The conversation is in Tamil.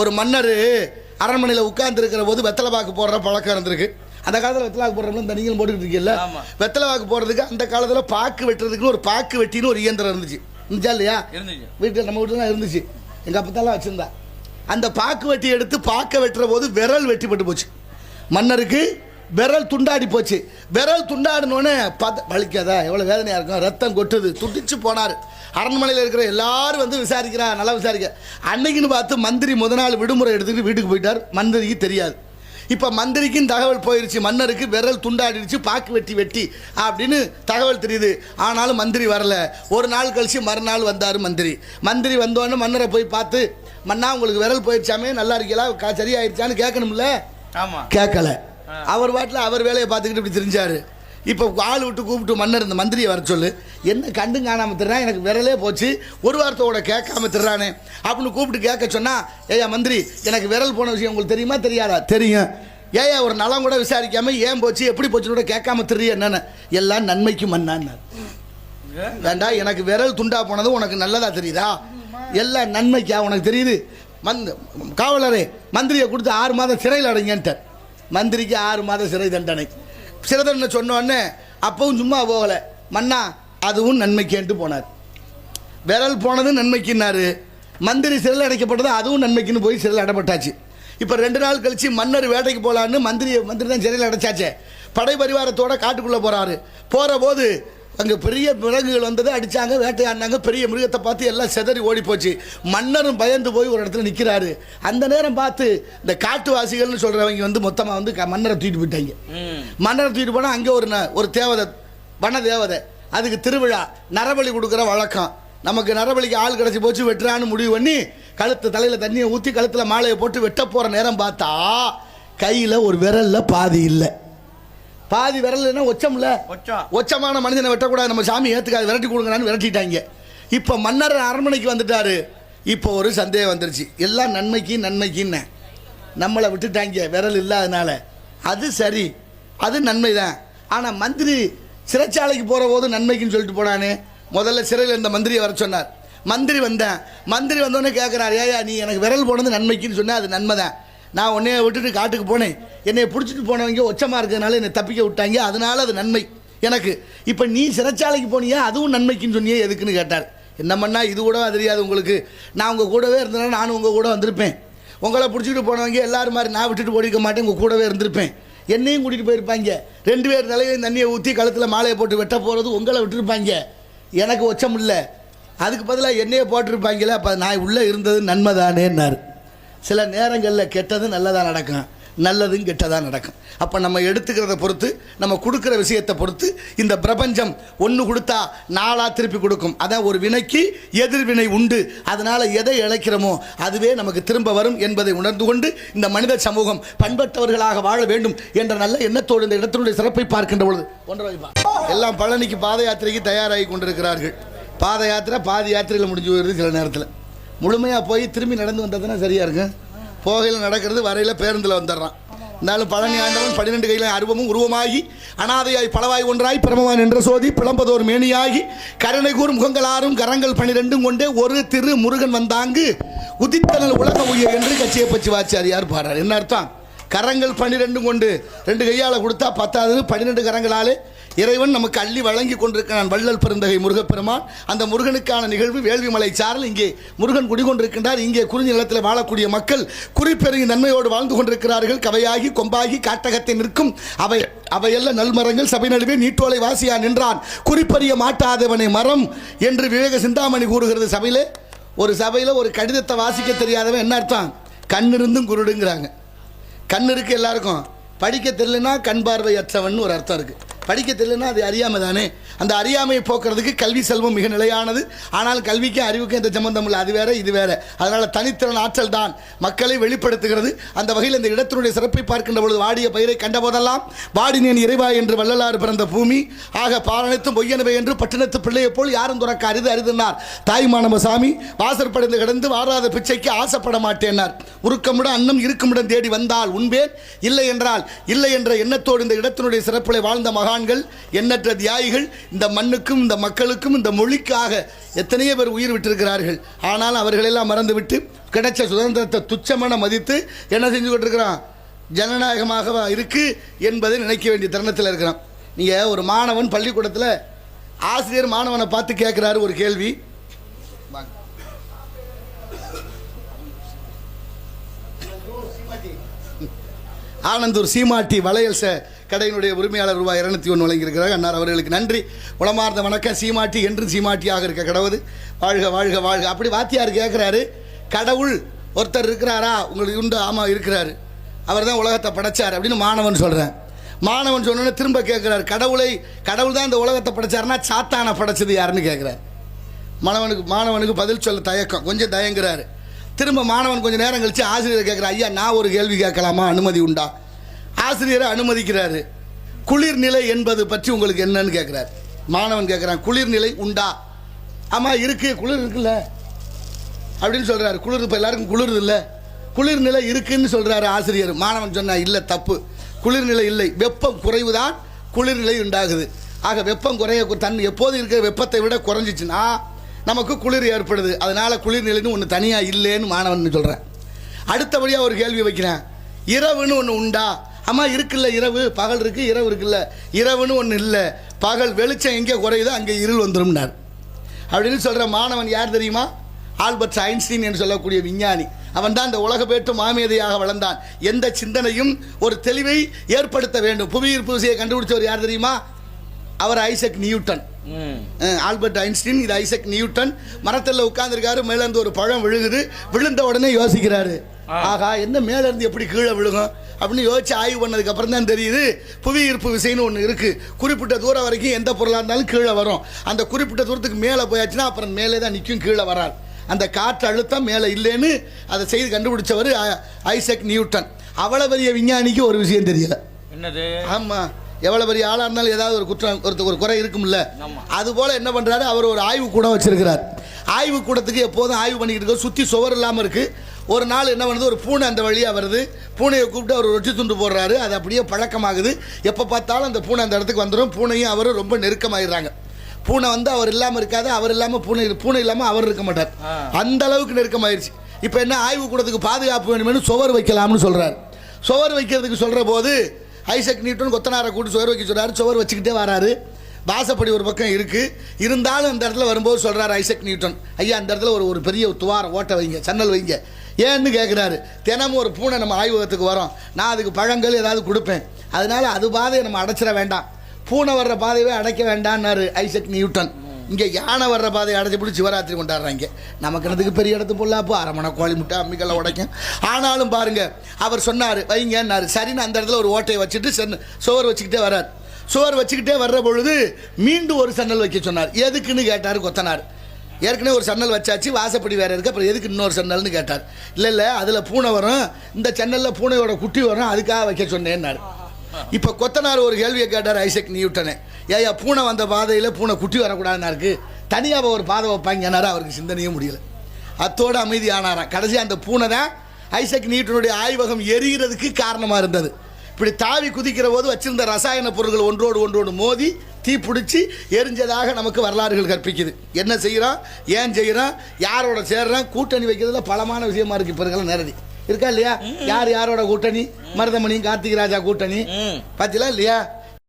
ஒரு மன்னர் அரண்மனையில் உட்கார்ந்து இருக்கிற போது வெத்தலை பாக்கு போடுற பழக்கம் இருந்திருக்கு. அந்த காலத்தில் வெத்தலை பாக்கு போடுறோம்னா இந்த நீங்களும் போட்டுக்கிட்டு இருக்கீங்கல்ல, வெத்தலை பாக்கு போடுறதுக்கு அந்த காலத்தில் பாக்கு வெட்டுறதுக்கு ஒரு பாக்கு வெட்டின்னு ஒரு இயந்திரம் இருந்துச்சா இல்லையா? வீட்டில் நம்ம வீட்டில் தான் இருந்துச்சு, எங்கள் அப்பத்தாலாம் வச்சுருந்தா. அந்த பாக்கு வெட்டி எடுத்து பாக்க வெட்டுற போது விரல் வெட்டிப்பட்டு போச்சு. மன்னருக்கு விரல் துண்டாடி போச்சு. விரல் துண்டாடினோடனே வலிக்காதா, எவ்வளோ வேதனையாக இருக்கும், ரத்தம் கொட்டுது, துடிச்சு போனார். அரண்மனையில் இருக்கிற எல்லாரும் வந்து விசாரிக்கிறா, நல்லா விசாரிக்க. அன்னைக்குன்னு பார்த்து மந்திரி முத நாள் விடுமுறை எடுத்துக்கிட்டு வீட்டுக்கு போயிட்டார். மந்திரிக்கு தெரியாது. இப்போ மந்திரிக்கும் தகவல் போயிடுச்சு, மன்னருக்கு விரல் துண்டாடிடுச்சு, பாக்கு வெட்டி அப்படின்னு தகவல் தெரியுது. ஆனாலும் மந்திரி வரல. ஒரு நாள் கழிச்சு மறுநாள் வந்தார் மந்திரி. மந்திரி வந்தோடனே மன்னரை போய் பார்த்து, மன்னா உங்களுக்கு விரல் போயிடுச்சாமே, நல்லா இருக்கீங்களா, சரியாயிருச்சான்னு கேட்கணும்ல. கேட்கல. அவர் பாட்டில் அவர் வேலையை பார்த்துக்கிட்டு இப்படி தெரிஞ்சாரு. இப்போ ஆள் விட்டு கூப்பிட்டு மன்னர் இந்த மந்திரியை வர சொல்லு, என்ன கண்டு காணாமல் திடுறான், எனக்கு விரலே போச்சு, ஒரு வார்த்தையோட கேட்காம திடுறானே அப்படின்னு கூப்பிட்டு கேட்க சொன்னால், ஏயா மந்திரி எனக்கு விரல் போன விஷயம் உங்களுக்கு தெரியுமா தெரியாதா? தெரியும். ஏயா ஒரு நலம் கூட விசாரிக்காம ஏன் போச்சு எப்படி போச்சுன்னு கூட கேட்காம திரிய என்னன்னு? எல்லாம் நன்மைக்கு மன்னான்னு. வேண்டா, எனக்கு விரல் துண்டா போனது உனக்கு நல்லதா தெரியுதா? எல்லாம் நன்மைக்கா உனக்கு தெரியுது? காவலரே மந்திரியை கொடுத்து 6 மாதம் சிறையில் அடைங்கன்ட்டார். மந்திரிக்கு 6 மாதம் சிறை தண்டனை. சிறை தண்டனை சொன்னோடனே அப்பவும் சும்மா போகலை. மன்னா அதுவும் நன்மைக்கேன்ட்டு போனார். விரல் போனது நன்மைக்குன்னாரு, மந்திரி சிறையில் அடைக்கப்பட்டது அதுவும் நன்மைக்குன்னு போய் சிறையில் அடைப்பட்டாச்சு. இப்போ 2 நாள் கழிச்சு மன்னர் வேட்டைக்கு போகலான்னு மந்திரி தான் சிறையில் அடைச்சாச்சே. படை பரிவாரத்தோட காட்டுக்குள்ளே போகிறாரு. போகிற போது அங்கே பெரிய விலங்குகள் வந்தது, அடித்தாங்க, வேட்டையாடினாங்க. பெரிய மிருகத்தை பார்த்து எல்லாம் செதறி ஓடி போச்சு. மன்னரும் பயந்து போய் ஒரு இடத்துல நிற்கிறாரு. அந்த நேரம் பார்த்து இந்த காட்டுவாசிகள்னு சொல்கிறவங்க வந்து மொத்தமாக வந்து மன்னரை தூக்கிட்டு போயிட்டாங்க. மன்னரை தூக்கிட்டு போனால் அங்கே ஒரு தேவதை, வன தேவதை, அதுக்கு திருவிழா, நரபலி கொடுக்குற வழக்கம். நமக்கு நரபலிக்கு ஆள் கிடச்சி போச்சு, வெட்டுறான்னு முடிவு பண்ணி கழுத்து தலையில் தண்ணியை ஊற்றி கழுத்தில் மாலையை போட்டு வெட்ட போகிற நேரம் பார்த்தா கையில் ஒரு விரலில் பாதி இல்லை. பாதி விரல் ஒச்சம்ல, ஒச்சமான மனிதனை வெட்டக்கூடாது, நம்ம சாமி ஏற்றுக்காது, விரட்டி கொடுங்கன்னு விரட்டிட்டாங்க. இப்போ மன்னர் அரண்மனைக்கு வந்துட்டாரு. இப்போ ஒரு சந்தேகம் வந்துருச்சு, எல்லாம் நன்மைக்குன்னு நம்மளை விட்டுட்டாங்க விரல் இல்லாதனால. அது சரி, அது நன்மை தான். ஆனால் மந்திரி சிறைச்சாலைக்கு போகிற போது நன்மைக்குன்னு சொல்லிட்டு போனானே. முதல்ல சிறையில் இருந்த மந்திரியை வர சொன்னார். மந்திரி வந்தோடனே கேட்குறாரு, ஏயா நீ எனக்கு விரல் போனது நன்மைக்குன்னு சொன்னேன், அது நன்மை தான். நான் உன்னைய விட்டுட்டு காட்டுக்கு போனேன், என்னை பிடிச்சிட்டு போனவங்க ஒச்சமாக இருக்கிறதுனால என்னை தப்பிக்க விட்டாங்க, அதனால அது நன்மை எனக்கு. இப்போ நீ சிறைச்சாலைக்கு போனியா, அதுவும் நன்மைக்குன்னு சொன்னியே, எதுக்குன்னு கேட்டார். என்ன பண்ணா இது கூட தெரியாது உங்களுக்கு, நான் உங்கள் கூடவே இருந்தேன்னா நானும் உங்கள் கூட வந்திருப்பேன். உங்களை பிடிச்சிட்டு போனவங்க எல்லாரும் மாதிரி நான் விட்டுட்டு போயிருக்க மாட்டேன், உங்கள் கூடவே இருந்திருப்பேன். என்னையும் கூட்டிகிட்டு போயிருப்பாங்க. 2 பேர் தலையிலையும் தண்ணியை ஊற்றி கழுத்தில் மாலையை போட்டு வெட்ட போகிறது உங்களை விட்டுருப்பாங்க. எனக்கு ஒச்சம் இல்லை, அதுக்கு பதிலாக என்னையே போட்டிருப்பாங்களே. அப்போ நான் உள்ளே இருந்தது நன்மை தானேன்னாரு. சில நேரங்களில் கெட்டது நல்லதாக நடக்கும், நல்லதும் கெட்டதாக நடக்கும். அப்போ நம்ம எடுத்துக்கிறத பொறுத்து, நம்ம கொடுக்குற விஷயத்தை பொறுத்து இந்த பிரபஞ்சம் ஒன்று கொடுத்தா 4 திருப்பி கொடுக்கும். அதான் ஒரு வினைக்கு எதிர்வினை உண்டு. அதனால் எதை இழைக்கிறோமோ அதுவே நமக்கு திரும்ப வரும் என்பதை உணர்ந்து கொண்டு இந்த மனித சமூகம் பண்பட்டவர்களாக வாழ வேண்டும் என்ற நல்ல எண்ணத்தோடு இந்த இடத்தினுடைய சிறப்பை பார்க்கின்ற பொழுது எல்லாம் பழனிக்கு பாத யாத்திரைக்கு தயாராகி கொண்டிருக்கிறார்கள். பாத யாத்திரை பாதி யாத்திரையில் முடிஞ்சு போயிடுது. சில நேரத்தில் முழுமையாக போய் திரும்பி நடந்து வந்ததுன்னா சரியாக இருக்கும். போகையில் நடக்கிறது, வரையில் பேருந்தில் வந்துடுறான். இருந்தாலும் பழனி ஆண்டவன் 12 கையில் அருவமும் உருவமாகி அனாதையாய் பலவாய் ஒன்றாய் பிரமவான் என்ற சோதி பிளம்பதோர் மேனியாகி கருணை கூறும் முகங்களாரும் கரங்கள் 12 கொண்டே ஒரு திரு முருகன் வந்தாங்கு உதித்தனல் உலக உய என்று கட்சியை பற்றி வாச்சாரியார் பாடுறார். என்ன அர்த்தம்? கரங்கள் 12 கொண்டு 2 கையால் கொடுத்தா 10 12 கரங்களாலே இறைவன் நமக்கு அள்ளி வழங்கி கொண்டிருக்கிறான். வள்ளல் பெருந்தகை முருகப்பெருமான். அந்த முருகனுக்கான நிகழ்வு வேள்விமலை சாரல். இங்கே முருகன் குடிகொண்டிருக்கின்றார். இங்கே குறிஞ்சி நிலத்தில் வாழக்கூடிய மக்கள் குறிப்பெருங்கி நன்மையோடு வாழ்ந்து கொண்டிருக்கிறார்கள். கவையாகி கொம்பாகி காட்டகத்தை நிற்கும் அவையெல்லாம் நல்மரங்கள் சபை நடுவே நீட்டோலை வாசியா நின்றான் குறிப்பறிய மாட்டாதவனை மரம் என்று விவேக சிந்தாமணி கூறுகிறது. ஒரு சபையில் ஒரு கடிதத்தை வாசிக்க தெரியாதவன் என்ன அர்த்தம்? கண்ணிருந்தும் குருடுங்கிறாங்க. கண் இருக்கு எல்லாருக்கும், படிக்க தெரியலனா கண் பார்வையற்றவன் ஒரு அர்த்தம் இருக்குது. படிக்க தெரியலனா அது அறியாமை தானே. அந்த அறியாமையை போக்குறதுக்கு கல்வி செல்வம் மிக நிலையானது. ஆனால் கல்விக்கும் அறிவுக்கும் எந்த சம்பந்தம் இல்லை, அது வேற இது வேற. அதனால் தனித்திறன் ஆற்றல் தான் மக்களை வெளிப்படுத்துகிறது. அந்த வகையில் இந்த இடத்தினுடைய சிறப்பை பார்க்கின்ற பொழுது வாடிய பயிரை கண்ட போதெல்லாம் வாடினேன் இறைவா என்று வள்ளலார் பிறந்த பூமி ஆக பாரணைத்தும் பொய்யனவை என்று பட்டினத்து பிள்ளையை போல் யாரும் துறக்க அரிதுனார் தாய்மானவ சாமி. வாசற்படைந்து கிடந்து வாராத பிச்சைக்கு ஆசைப்பட மாட்டேனார். உருக்கமுடன் அன்னம் இருக்குமிடம் தேடி வந்தால் உண்பேன், இல்லை என்றால் இல்லை என்ற எண்ணத்தோடு இந்த இடத்தினுடைய சிறப்பிலை வாழ்ந்த மகா ஜவான்கள், எண்ணற்ற தியாகிகள் இந்த மண்ணுக்கும் இந்த மக்களுக்கும் இந்த மொழிக்காக எத்தனையோ பேர் உயிர் விட்டிருக்கிறார்கள். ஆனால் அவர்களெல்லாம் மறந்துவிட்டு கிடைச்ச சுதந்திரத்தை துச்சமான மதித்து என்ன செஞ்சு கொண்டிருக்கிறான்? ஜனநாயகமாக இருக்கு என்பதை நினைக்க வேண்டிய தருணத்தில் இருக்கிறான். நீங்கள் ஒரு மாணவன் பள்ளிக்கூடத்தில் ஆசிரியர் மாணவனை பார்த்து கேட்குறாரு ஒரு கேள்வி. ஆனந்தூர் சீமாட்டி வளையல் கடையினுடைய உரிமையாளர் ரூபாய் 201 வழங்கியிருக்கிறார். அன்னார் அவர்களுக்கு நன்றி, உளமார்ந்த வணக்கம். சீமாட்டி என்று சீமாட்டியாக இருக்க கடவுள் வாழ்க வாழ்க வாழ்க. அப்படி வாத்தியார் கேட்குறாரு, கடவுள் ஒருத்தர் இருக்கிறாரா உங்களுக்கு உண்டு? ஆமாம் இருக்கிறாரு, அவர் தான் உலகத்தை படைச்சார் அப்படின்னு மாணவன் சொல்கிறேன். மாணவன் சொன்னோன்னே திரும்ப கேட்குறாரு, கடவுள் தான் இந்த உலகத்தை படைச்சாருன்னா சாத்தானை படைச்சது யாருன்னு கேட்குறாரு. மாணவனுக்கு பதில் சொல்ல தயக்கம், கொஞ்சம் தயங்குறாரு. திரும்ப மாணவன் கொஞ்சம் நேரம் கழித்து ஆசிரியர் கேட்குறாரு, ஐயா நான் ஒரு கேள்வி கேட்கலாமா, அனுமதி உண்டா? ஆசிரியரை அனுமதிக்கிறாரு. குளிர்நிலை என்பது பற்றி உங்களுக்கு என்னன்னு கேட்குறாரு. மாணவன் கேட்குறான், குளிர்நிலை உண்டா? ஆமாம் இருக்குது, குளிர் இருக்குல்ல அப்படின்னு சொல்கிறாரு. குளிர் இப்போ எல்லாருக்கும் குளிர் இல்லை, குளிர்நிலை இருக்குன்னு சொல்கிறாரு ஆசிரியர். மாணவன் சொன்னா இல்லை, தப்பு, குளிர்நிலை இல்லை, வெப்பம் குறைவுதான் குளிர்நிலை உண்டாகுது. ஆக வெப்பம் குறைய எப்போது இருக்கிற வெப்பத்தை விட குறைஞ்சிச்சுன்னா நமக்கு குளிர் ஏற்படுது, அதனால் குளிர்நிலைன்னு ஒன்று தனியாக இல்லைன்னு மாணவன் சொல்கிறேன். அடுத்தபடியாக ஒரு கேள்வி வைக்கிறேன், இரவுன்னு ஒன்று உண்டா? ஆமாம் இருக்குல்ல, இரவு பகல் இருக்குது, இரவு இருக்குல்ல, இரவுன்னு ஒன்று இல்லை, பகல் வெளிச்சம் எங்கே குறையுதோ அங்கே இருள் வந்துடும்னார். அப்படின்னு சொல்கிற மாணவன் யார் தெரியுமா? ஆல்பர்ட் ஐன்ஸ்டீன் என்று சொல்லக்கூடிய விஞ்ஞானி. அவன் தான் இந்த உலக பேட்டு மாமேதையாக வளர்ந்தான். எந்த சிந்தனையும் ஒரு தெளிவை ஏற்படுத்த வேண்டும். புவியீர்ப்பு விசையை கண்டுபிடிச்சவர் யார் தெரியுமா? அவர் ஐசக் நியூட்டன். ஆல்பர்ட் ஐன்ஸ்டீன், இது ஐசக் நியூட்டன். மரத்தில் உட்கார்ந்துருக்காரு, மேலேருந்து ஒரு பழம் விழுகுது. விழுந்த உடனே யோசிக்கிறாரு, ஆகா என்ன மேலேருந்து எப்படி கீழே விழுகும் அப்படின்னு யோசிச்சு ஆய்வு பண்ணதுக்கு அப்புறம் தான் தெரியுது புவி ஈர்ப்பு விசைன்னு ஒன்று இருக்குது. குறிப்பிட்ட தூரம் வரைக்கும் எந்த பொருளாக இருந்தாலும் கீழே வரும். அந்த குறிப்பிட்ட தூரத்துக்கு மேலே போயாச்சுன்னா அப்புறம் மேலே தான் நிற்கும், கீழே வராது. அந்த காற்று அழுத்தம் மேலே இல்லைன்னு அதை செய்து கண்டுபிடிச்சவர் ஐசக் நியூட்டன். அவ்வளோ பெரிய விஞ்ஞானிக்கு ஒரு விஷயம் தெரியல. என்னது? ஆமாம், எவ்வளோ பெரிய ஆளாக இருந்தாலும் ஏதாவது ஒரு குற்றம் ஒரு குறை இருக்கும்ல. அதுபோல் என்ன பண்ணுறாரு, அவர் ஒரு ஆய்வு கூடம் வச்சிருக்கிறார். ஆய்வு கூடத்துக்கு எப்போதும் ஆய்வு பண்ணிக்கிட்டு இருக்க, சுற்றி சுவர் இல்லாமல் இருக்குது. ஒரு நாள் என்ன பண்ணுது, ஒரு பூனை அந்த வழியாக வருது. பூனையை கூப்பிட்டு அவர் ரொட்டி துண்டு போடுறாரு. அது அப்படியே பழக்கமாகுது. எப்போ பார்த்தாலும் அந்த பூனை அந்த இடத்துக்கு வந்துடும். பூனையும் அவரும் ரொம்ப நெருக்கமாகிடுறாங்க. பூனை வந்து அவர் இல்லாமல் இருக்காது, அவர் இல்லாமல் பூனை இல்லாமல் அவர் இருக்க மாட்டார். அந்த அளவுக்கு நெருக்கமாயிருச்சு. இப்போ என்ன, ஆய்வு கூடத்துக்கு பாதுகாப்பு வேணுமென்னு சுவர் வைக்கலாம்னு சொல்கிறார். சுவர் வைக்கிறதுக்கு சொல்கிற போது ஐசக் நியூட்டன் கொத்தனாரை கூட்டி சுவர் வைக்க சொல்கிறாரு. சுவர் வச்சுக்கிட்டே வராரு. வாசப்படி ஒரு பக்கம் இருக்குது. இருந்தாலும் அந்த இடத்துல வரும்போது சொல்கிறார் ஐசக் நியூட்டன், ஐயா அந்த இடத்துல ஒரு பெரிய துவாரம் ஓட்டை வைங்க, சன்னல் வைங்க. ஏன்னு கேட்குறாரு. தினமும் ஒரு பூனை நம்ம ஆய்வகத்துக்கு வரோம், நான் அதுக்கு பழங்கள் ஏதாவது கொடுப்பேன், அதனால் அது பாதையை நம்ம அடைச்சிட வேண்டாம், பூனை வர்ற பாதையவே அடைக்க வேண்டான்னாரு ஐசக் நியூட்டன். இங்கே யானை வர்ற பாதையை அடைச்சி பிடிச்சி சிவராத்திரி கொண்டாடுறாங்க. நமக்கு இடத்துக்கு பெரிய இடத்து பொல்லாப்பு, அரமணை கோழி முட்டை அம்மிக்கெல்லாம் உடைக்கும். ஆனாலும் பாருங்க, அவர் சொன்னார் வைங்கன்னாரு. சரின்னு அந்த இடத்துல ஒரு ஓட்டையை வச்சுட்டு சுவர் வச்சுக்கிட்டே வர்றார். சுவர் வச்சுக்கிட்டே வர்ற பொழுது மீண்டும் ஒரு சன்னல் வைக்க சொன்னார். எதுக்குன்னு கேட்டார் கொத்தனார். ஏற்கனவே ஒரு சன்னல் வச்சாச்சு, வாசப்படி வேறு இருக்குது, அப்புறம் எதுக்கு இன்னொரு சன்னல்னு கேட்டார். இல்லை அதில் பூனை வரும், இந்த சன்னலில் பூனையோட குட்டி வரும், அதுக்காக வைக்க சொன்னேன்னாரு. இப்போ கொத்தனார் ஒரு கேள்வியை கேட்டார் ஐசக் நியூட்டனை, ஏயா பூனை வந்த பாதையில் பூனை குட்டி வரக்கூடாதுன்னா இருக்குது, தனியாக ஒரு பாதை வைப்பாங்கன்னாரு. அவருக்கு சிந்தனையே முடியல, அத்தோடு அமைதி ஆனாராம். கடைசி அந்த பூனை தான் ஐசக் நியூட்டனுடைய ஆய்வகம் எரிகிறதுக்கு காரணமாக இருந்தது. இப்படி தாவி குதிக்கிற போது வச்சிருந்த ரசாயன பொருட்கள் ஒன்றோடு மோதி தீ பிடிச்சி எரிஞ்சதாக நமக்கு வரலாறுகள் கற்பிக்குது. என்ன செய்கிறான், ஏன் செய்கிறான், யாரோட சேர்றான், கூட்டணி வைக்கிறதுல பலமான விஷயமா இருக்கு. இப்போ இருக்கலாம் நேரடி இருக்கா இல்லையா? யாரோட கூட்டணி? மருதமணி கார்த்திக் ராஜா கூட்டணி பார்த்தீங்களா இல்லையா?